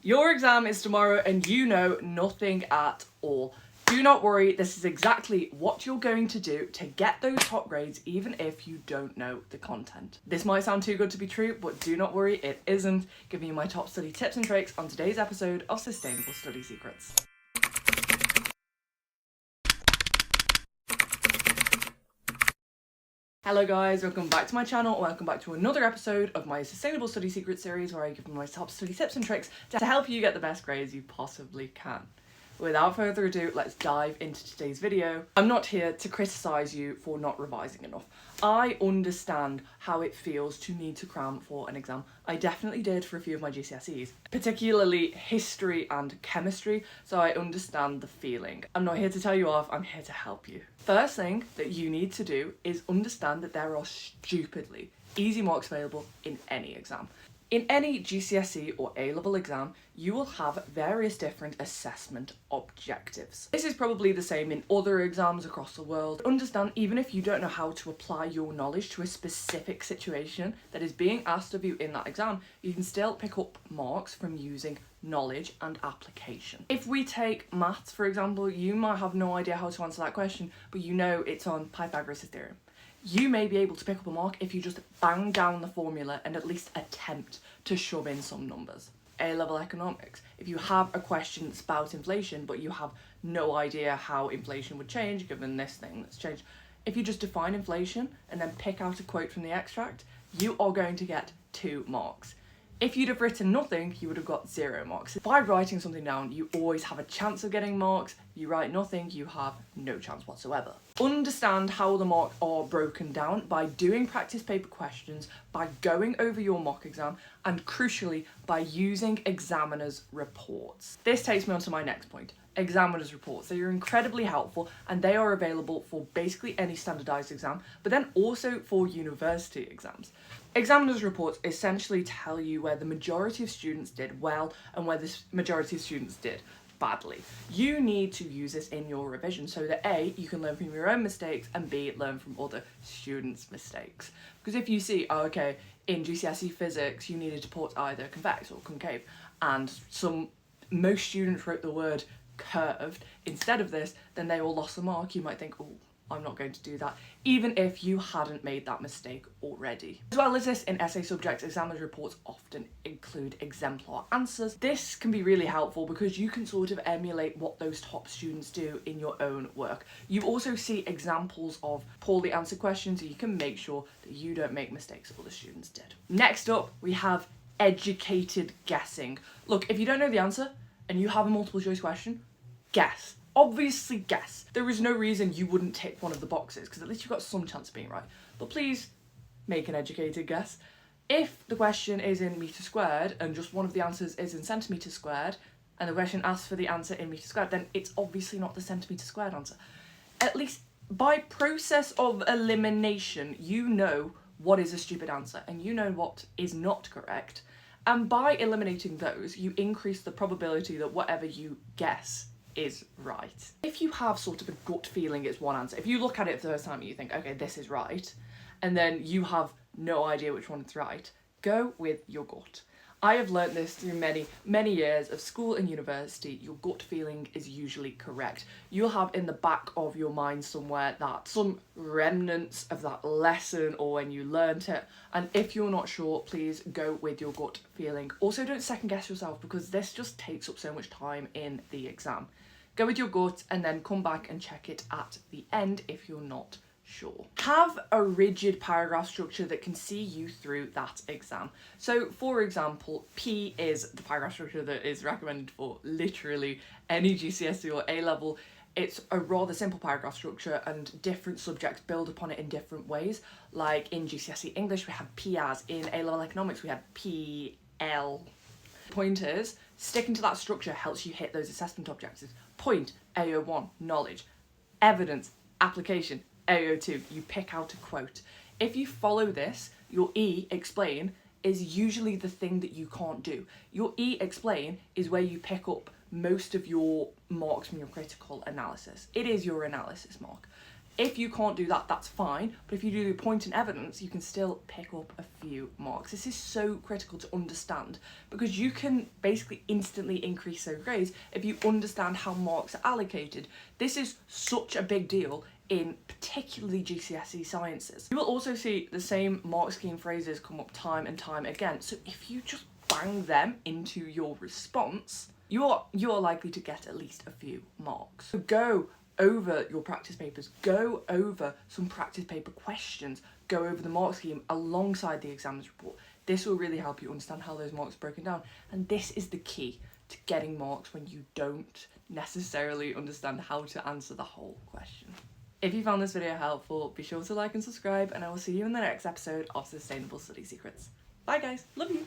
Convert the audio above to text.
Your exam is tomorrow and you know nothing at all. Do not worry, this is exactly what you're going to do to get those top grades even if you don't know the content. This might sound too good to be true, but do not worry, it isn't. Giving you my top study tips and tricks on today's episode of Sustainable Study Secrets. Hello guys, welcome back to my channel, welcome back to another episode of my Sustainable Study Secrets series where I give you my top study tips and tricks to help you get the best grades you possibly can. Without further ado, let's dive into today's video. I'm not here to criticise you for not revising enough. I understand how it feels to need to cram for an exam. I definitely did for a few of my GCSEs, particularly history and chemistry, so I understand the feeling. I'm not here to tell you off, I'm here to help you. First thing that you need to do is understand that there are stupidly easy marks available in any exam. In any GCSE or A-level exam, you will have various different assessment objectives. This is probably the same in other exams across the world. Understand, even if you don't know how to apply your knowledge to a specific situation that is being asked of you in that exam, you can still pick up marks from using knowledge and application. If we take maths, for example, you might have no idea how to answer that question, but you know it's on Pythagoras' theorem. You may be able to pick up a mark if you just bang down the formula and at least attempt to shove in some numbers. A-level economics. If you have a question that's about inflation, but you have no idea how inflation would change given this thing that's changed, if you just define inflation and then pick out a quote from the extract, you are going to get 2 marks. If you'd have written nothing, you would have got 0 marks. By writing something down, you always have a chance of getting marks. You write nothing, you have no chance whatsoever. Understand how the marks are broken down by doing practice paper questions, by going over your mock exam, and crucially, by using examiners' reports. This takes me on to my next point. Examiners' reports. They are incredibly helpful and they are available for basically any standardised exam, but then also for university exams. Examiners' reports essentially tell you where the majority of students did well and where the majority of students did badly. You need to use this in your revision so that A, you can learn from your own mistakes, and B, learn from other students' mistakes. Because if you see, oh, okay, in GCSE physics you needed to put either convex or concave, and most students wrote the word curved instead of this, then they all lost the mark. You might think, oh, I'm not going to do that, even if you hadn't made that mistake already. As well as this, in essay subjects, examiners' reports often include exemplar answers. This can be really helpful because you can sort of emulate what those top students do in your own work. You also see examples of poorly answered questions, so you can make sure that you don't make mistakes other students did. Next up, we have educated guessing. Look, if you don't know the answer and you have a multiple choice question, guess. Obviously guess. There is no reason you wouldn't tick one of the boxes because at least you've got some chance of being right. But please make an educated guess. If the question is in metre squared and just one of the answers is in centimetre squared and the question asks for the answer in metre squared, then it's obviously not the centimetre squared answer. At least by process of elimination, you know what is a stupid answer and you know what is not correct. And by eliminating those, you increase the probability that whatever you guess is right. If you have sort of a gut feeling it's one answer, if you look at it for the first time and you think, okay, this is right, and then you have no idea which one is right, go with your gut. I have learnt this through many years of school and university. Your gut feeling is usually correct. You'll have in the back of your mind somewhere that some remnants of that lesson or when you learnt it, and if you're not sure, please go with your gut feeling. Also, don't second guess yourself because this just takes up so much time in the exam. Go with your gut and then come back and check it at the end if you're not sure. Have a rigid paragraph structure that can see you through that exam. So for example, P is the paragraph structure that is recommended for literally any GCSE or A-level. It's a rather simple paragraph structure and different subjects build upon it in different ways. Like in GCSE English we had P as, in A-level economics we had PL. Point is, sticking to that structure helps you hit those assessment objectives. Point, AO1, knowledge. Evidence, application, AO2, you pick out a quote. If you follow this, your E, explain, is usually the thing that you can't do. Your E, explain, is where you pick up most of your marks from your critical analysis. It is your analysis mark. If you can't do that, that's fine, but if you do the point and evidence, you can still pick up a few marks. This is so critical to understand because you can basically instantly increase those grades if you understand how marks are allocated. This is such a big deal in particularly GCSE sciences. You will also see the same mark scheme phrases come up time and time again, so if you just bang them into your response, you are likely to get at least a few marks. So go over your practice papers, go over some practice paper questions, go over the mark scheme alongside the exams report. This will really help you understand how those marks are broken down, and this is the key to getting marks when you don't necessarily understand how to answer the whole question. If you found this video helpful, be sure to like and subscribe, and I will see you in the next episode of Sustainable Study Secrets. Bye guys, love you!